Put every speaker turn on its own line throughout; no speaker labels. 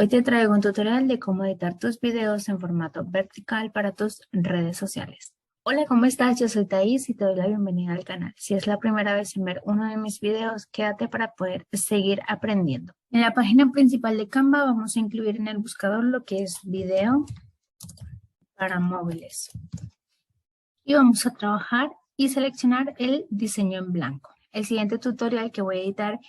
Hoy te traigo un tutorial de cómo editar tus videos en formato vertical para tus redes sociales. Hola, ¿cómo estás? Yo soy Thais y te doy la bienvenida al canal. Si es la primera vez en ver uno de mis videos, quédate para poder seguir aprendiendo. En la página principal de Canva vamos a incluir en el buscador lo que es video para móviles. Y vamos a trabajar y seleccionar el diseño en blanco. El siguiente tutorial que voy a editar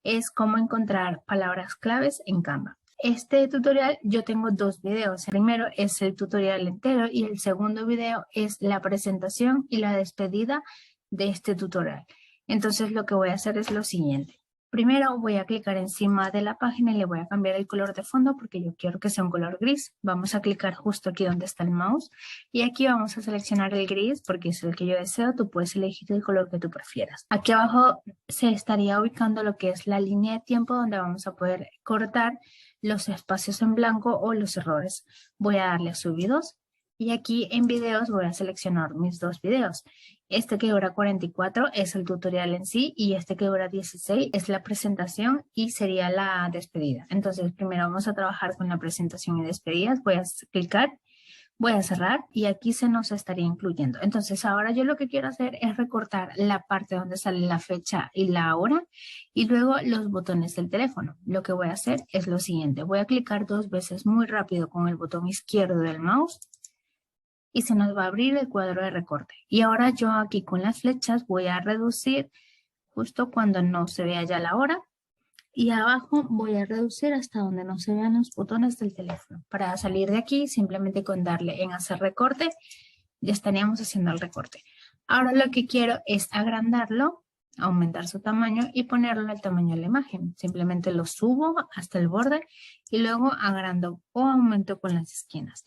es cómo encontrar palabras claves en Canva. Este tutorial yo tengo dos videos. El primero es el tutorial entero y el segundo video es la presentación y la despedida de este tutorial. Entonces lo que voy a hacer es lo siguiente. Primero voy a clicar encima de la página y le voy a cambiar el color de fondo porque yo quiero que sea un color gris. Vamos a clicar justo aquí donde está el mouse y aquí vamos a seleccionar el gris porque es el que yo deseo. Tú puedes elegir el color que tú prefieras. Aquí abajo se estaría ubicando lo que es la línea de tiempo donde vamos a poder cortar los espacios en blanco o los errores. Voy a darle a subidos y aquí en videos voy a seleccionar mis dos videos. Este que dura 44 es el tutorial en sí y este que dura 16 es la presentación y sería la despedida. Entonces primero vamos a trabajar con la presentación y despedidas. Voy a clicar, voy a cerrar y aquí se nos estaría incluyendo. Entonces ahora yo lo que quiero hacer es recortar la parte donde sale la fecha y la hora y luego los botones del teléfono. Lo que voy a hacer es lo siguiente. Voy a clicar dos veces muy rápido con el botón izquierdo del mouse y se nos va a abrir el cuadro de recorte. Y ahora yo aquí con las flechas voy a reducir justo cuando no se vea ya la hora. Y abajo voy a reducir hasta donde no se vean los botones del teléfono. Para salir de aquí, simplemente con darle en hacer recorte, ya estaríamos haciendo el recorte. Ahora lo que quiero es agrandarlo, aumentar su tamaño y ponerlo al tamaño de la imagen. Simplemente lo subo hasta el borde y luego agrando o aumento con las esquinas.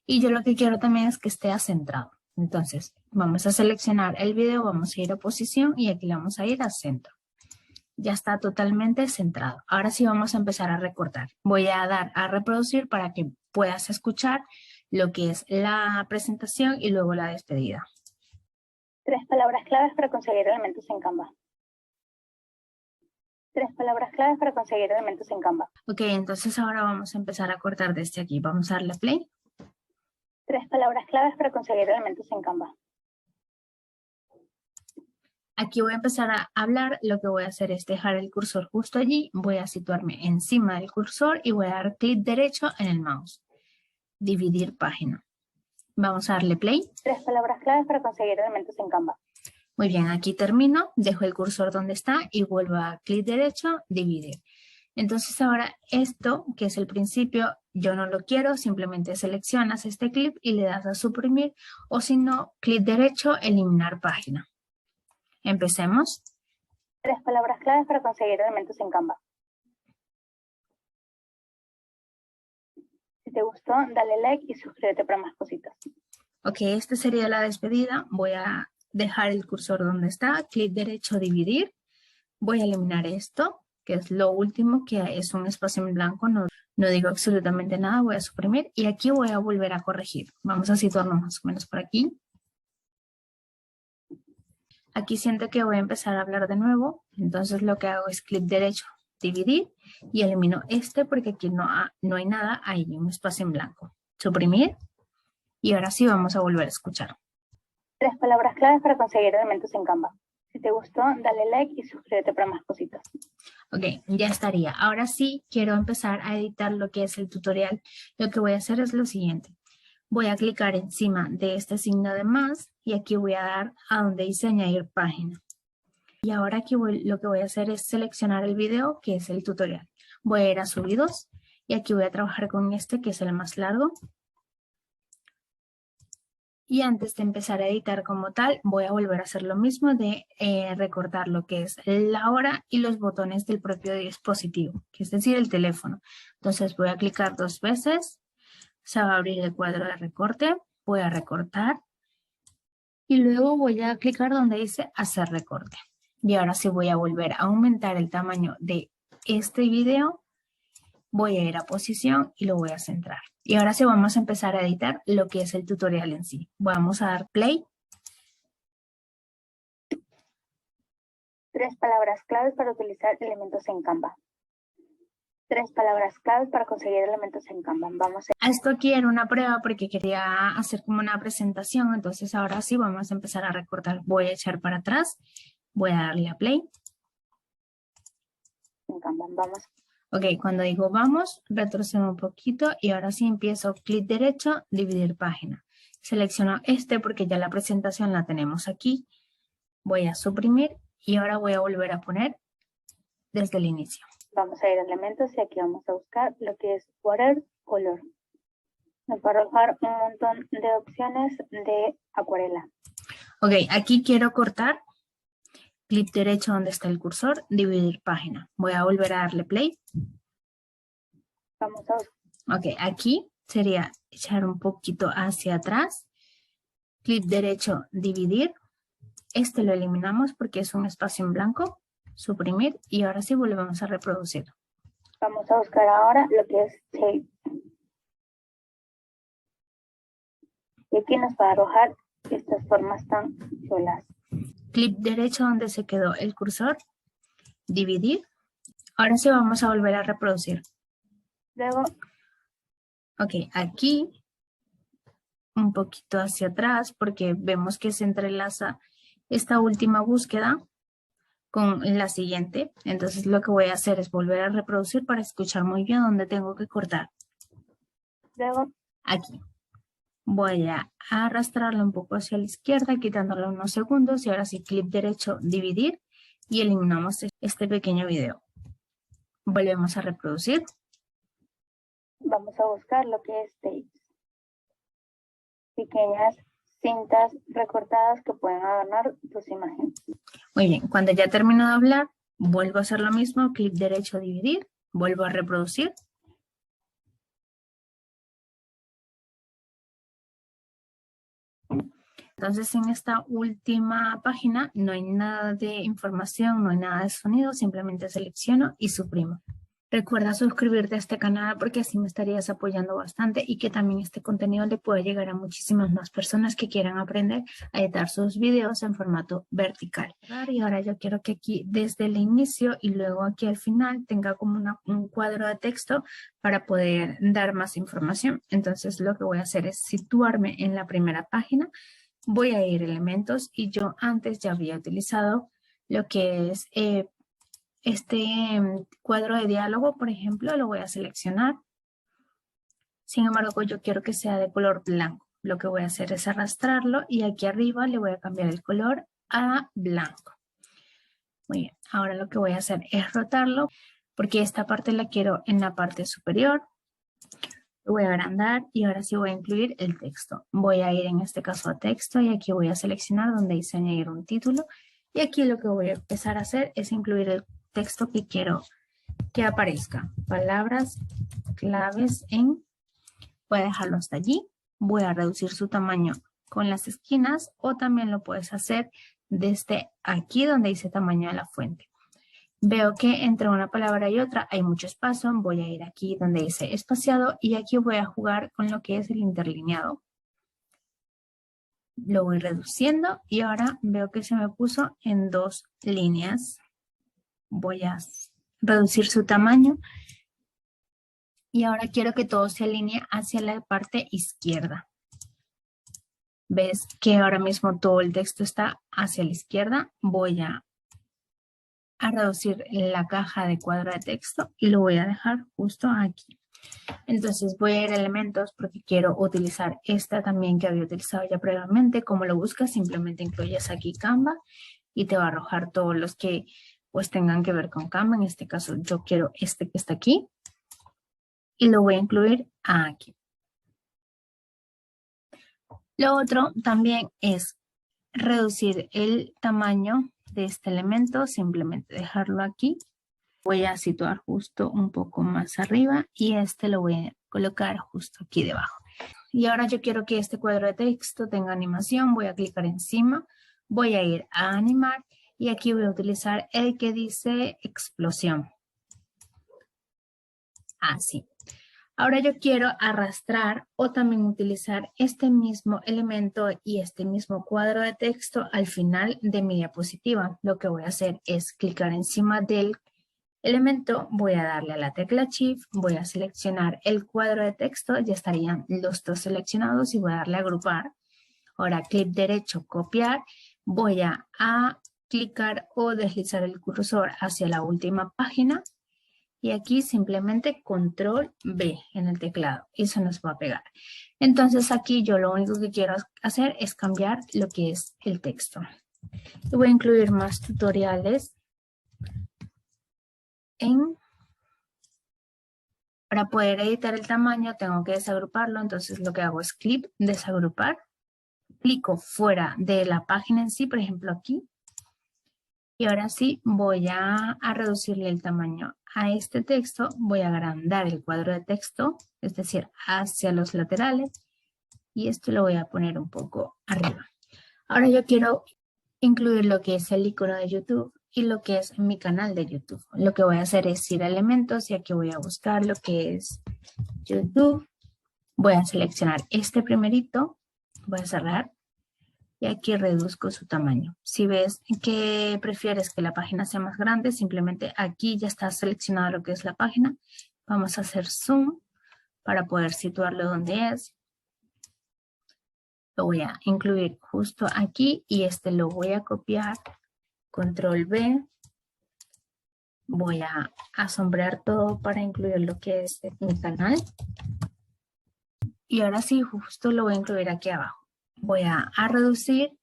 Y yo lo que quiero también es que esté centrado. Entonces, vamos a seleccionar el video, vamos a ir a posición y aquí le vamos a ir a centro. Ya está totalmente centrado. Ahora sí vamos a empezar a recortar. Voy a dar a reproducir para que puedas escuchar lo que es la presentación y luego la despedida.
3 palabras claves para conseguir elementos en Canva. 3 palabras claves para conseguir elementos en Canva.
Ok, entonces ahora vamos a empezar a cortar desde aquí. Vamos a darle play.
3 palabras claves para conseguir elementos en Canva.
Aquí voy a empezar a hablar. Lo que voy a hacer es dejar el cursor justo allí. Voy a situarme encima del cursor y voy a dar clic derecho en el mouse. Dividir página. Vamos a darle play.
3 palabras claves para conseguir elementos en Canva.
Muy bien, aquí termino, dejo el cursor donde está y vuelvo a clic derecho, dividir. Entonces ahora esto, que es el principio, yo no lo quiero, simplemente seleccionas este clip y le das a suprimir o si no, clic derecho, eliminar página. Empecemos.
3 palabras claves para conseguir elementos en Canva. Si te gustó, dale like y suscríbete para más cositas.
Ok, esta sería la despedida. Voy a dejar el cursor donde está, clic derecho, dividir. Voy a eliminar esto, que es lo último, que es un espacio en blanco. No digo absolutamente nada, voy a suprimir. Y aquí voy a volver a corregir. Vamos a situarnos más o menos por aquí. Aquí siento que voy a empezar a hablar de nuevo. Entonces lo que hago es clic derecho, dividir. Y elimino este porque aquí no hay nada, hay un espacio en blanco. Suprimir. Y ahora sí vamos a volver a escuchar.
3 palabras claves para conseguir elementos en Canva. Si te gustó, dale like y suscríbete para más cositas.
Ok, ya estaría. Ahora sí quiero empezar a editar lo que es el tutorial. Lo que voy a hacer es lo siguiente. Voy a clicar encima de este signo de más y aquí voy a dar a donde dice añadir página. Y ahora aquí lo que voy a hacer es seleccionar el video que es el tutorial. Voy a ir a subidos y aquí voy a trabajar con este que es el más largo. Y antes de empezar a editar como tal, voy a volver a hacer lo mismo de recortar lo que es la hora y los botones del propio dispositivo, que es decir, el teléfono. Entonces voy a clicar dos veces, se va a abrir el cuadro de recorte, voy a recortar y luego voy a clicar donde dice hacer recorte. Y ahora sí voy a volver a aumentar el tamaño de este video. Voy a ir a posición y lo voy a centrar. Y ahora sí vamos a empezar a editar lo que es el tutorial en sí. Vamos a dar play.
3 palabras claves para utilizar elementos en Canva. 3 palabras claves para conseguir elementos en Canva. Vamos a...
Esto aquí era una prueba porque quería hacer como una presentación, entonces ahora sí vamos a empezar a recortar. Voy a echar para atrás, voy a darle a play.
En Canva, vamos.
Ok, cuando digo vamos, retrocedo un poquito y ahora sí empiezo clic derecho, dividir página. Selecciono este porque ya la presentación la tenemos aquí. Voy a suprimir y ahora voy a volver a poner desde el inicio.
Vamos a ir a elementos y aquí vamos a buscar lo que es watercolor. Nos va a arrojar un montón de opciones de acuarela.
Ok, aquí quiero cortar. Clic derecho donde está el cursor, dividir página. Voy a volver a darle play.
Vamos a buscar.
Ok, aquí sería echar un poquito hacia atrás. Clic derecho, dividir. Este lo eliminamos porque es un espacio en blanco. Suprimir y ahora sí volvemos a reproducir.
Vamos a buscar ahora lo que es shape. Y aquí nos va a arrojar estas formas tan chulas.
Clic derecho donde se quedó el cursor, dividir. Ahora sí vamos a volver a reproducir.
Luego,
ok, aquí un poquito hacia atrás porque vemos que se entrelaza esta última búsqueda con la siguiente. Entonces lo que voy a hacer es volver a reproducir para escuchar muy bien dónde tengo que cortar.
Luego,
aquí. Voy a arrastrarlo un poco hacia la izquierda, quitándole unos segundos y ahora sí clic derecho, dividir y eliminamos este pequeño video. Volvemos a reproducir.
Vamos a buscar lo que es tapes. Pequeñas cintas recortadas que pueden adornar tus imágenes.
Muy bien, cuando ya termino de hablar, vuelvo a hacer lo mismo, clic derecho, dividir, vuelvo a reproducir. Entonces en esta última página no hay nada de información, no hay nada de sonido, simplemente selecciono y suprimo. Recuerda suscribirte a este canal porque así me estarías apoyando bastante y que también este contenido le puede llegar a muchísimas más personas que quieran aprender a editar sus videos en formato vertical. Y ahora yo quiero que aquí desde el inicio y luego aquí al final tenga como un cuadro de texto para poder dar más información. Entonces lo que voy a hacer es situarme en la primera página. Voy a ir a elementos y yo antes ya había utilizado lo que es este cuadro de diálogo, por ejemplo, lo voy a seleccionar. Sin embargo, yo quiero que sea de color blanco. Lo que voy a hacer es arrastrarlo y aquí arriba le voy a cambiar el color a blanco. Muy bien, ahora lo que voy a hacer es rotarlo porque esta parte la quiero en la parte superior. Lo voy a agrandar y ahora sí voy a incluir el texto. Voy a ir en este caso a texto y aquí voy a seleccionar donde dice añadir un título. Y aquí lo que voy a empezar a hacer es incluir el texto que quiero que aparezca. Palabras claves en... Voy a dejarlo hasta allí. Voy a reducir su tamaño con las esquinas o también lo puedes hacer desde aquí donde dice tamaño de la fuente. Veo que entre una palabra y otra hay mucho espacio. Voy a ir aquí donde dice espaciado y aquí voy a jugar con lo que es el interlineado. Lo voy reduciendo y ahora veo que se me puso en 2 líneas. Voy a reducir su tamaño y ahora quiero que todo se alinee hacia la parte izquierda. ¿Ves que ahora mismo todo el texto está hacia la izquierda? Voy a reducir la caja de cuadro de texto y lo voy a dejar justo aquí. Entonces voy a ir a elementos porque quiero utilizar esta también que había utilizado ya previamente. Como lo buscas, simplemente incluyes aquí Canva y te va a arrojar todos los que pues tengan que ver con Canva. En este caso yo quiero este que está aquí y lo voy a incluir aquí. Lo otro también es reducir el tamaño de este elemento, simplemente dejarlo aquí. Voy a situar justo un poco más arriba y este lo voy a colocar justo aquí debajo. Y ahora yo quiero que este cuadro de texto tenga animación. Voy a clicar encima, voy a ir a animar y aquí voy a utilizar el que dice explosión. Así. Ahora yo quiero arrastrar o también utilizar este mismo elemento y este mismo cuadro de texto al final de mi diapositiva. Lo que voy a hacer es clicar encima del elemento, voy a darle a la tecla Shift, voy a seleccionar el cuadro de texto, ya estarían los dos seleccionados y voy a darle a agrupar. Ahora clic derecho, copiar, voy a clicar o deslizar el cursor hacia la última página y aquí simplemente control V en el teclado y se nos va a pegar. Entonces aquí yo lo único que quiero hacer es cambiar lo que es el texto. Y voy a incluir más tutoriales para poder editar el tamaño tengo que desagruparlo, entonces lo que hago es clic, desagrupar, clico fuera de la página en sí, por ejemplo aquí, y ahora sí voy a reducirle el tamaño a este texto, voy a agrandar el cuadro de texto, es decir, hacia los laterales, y esto lo voy a poner un poco arriba. Ahora yo quiero incluir lo que es el icono de YouTube y lo que es mi canal de YouTube. Lo que voy a hacer es ir a elementos y aquí voy a buscar lo que es YouTube. Voy a seleccionar este primerito, voy a cerrar y aquí reduzco su tamaño. Si ves que prefieres que la página sea más grande, simplemente aquí ya está seleccionado lo que es la página. Vamos a hacer zoom para poder situarlo donde es. Lo voy a incluir justo aquí y este lo voy a copiar. Control V. Voy a sombrear todo para incluir lo que es mi canal. Y ahora sí, justo lo voy a incluir aquí abajo. Voy a reducir.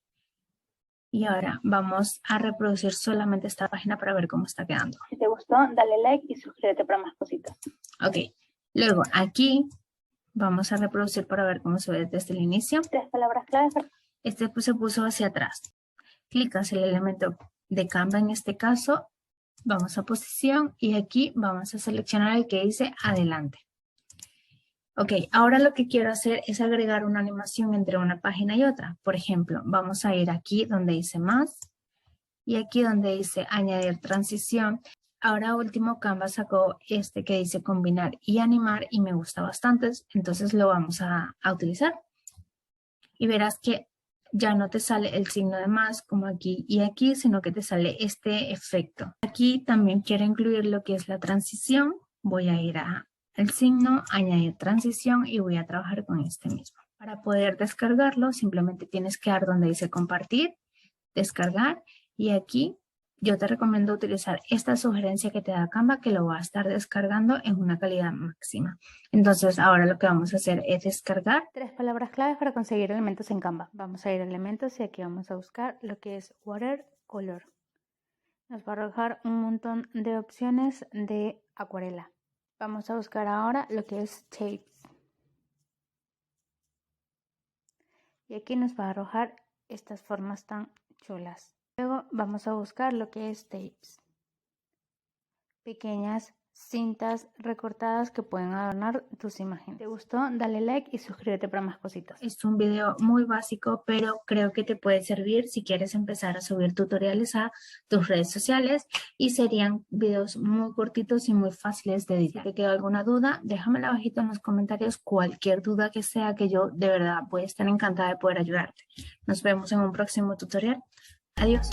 Y ahora vamos a reproducir solamente esta página para ver cómo está quedando.
Si te gustó, dale like y suscríbete para más cositas.
Ok. Luego aquí vamos a reproducir para ver cómo se ve desde el inicio.
3 palabras claves.
Este se puso hacia atrás. Clicas el elemento de Canva en este caso. Vamos a posición y aquí vamos a seleccionar el que dice adelante. Ok, ahora lo que quiero hacer es agregar una animación entre una página y otra. Por ejemplo, vamos a ir aquí donde dice más y aquí donde dice añadir transición. Ahora último Canva sacó este que dice combinar y animar y me gusta bastante, entonces lo vamos a utilizar. Y verás que ya no te sale el signo de más como aquí y aquí, sino que te sale este efecto. Aquí también quiero incluir lo que es la transición. Voy a ir al signo, añadir transición y voy a trabajar con este mismo. Para poder descargarlo, simplemente tienes que dar donde dice compartir, descargar y aquí yo te recomiendo utilizar esta sugerencia que te da Canva que lo va a estar descargando en una calidad máxima. Entonces ahora lo que vamos a hacer es descargar.
3 palabras claves para conseguir elementos en Canva. Vamos a ir a elementos y aquí vamos a buscar lo que es watercolor. Nos va a arrojar un montón de opciones de acuarela. Vamos a buscar ahora lo que es shapes. Y aquí nos va a arrojar estas formas tan chulas. Luego vamos a buscar lo que es tapes. Pequeñas cintas recortadas que pueden adornar tus imágenes. ¿Te gustó? Dale like y suscríbete para más cositas.
Es un video muy básico, pero creo que te puede servir si quieres empezar a subir tutoriales a tus redes sociales y serían videos muy cortitos y muy fáciles de editar. Si te quedó alguna duda, déjamela abajito en los comentarios, cualquier duda que sea, que yo de verdad voy a estar encantada de poder ayudarte. Nos vemos en un próximo tutorial. Adiós.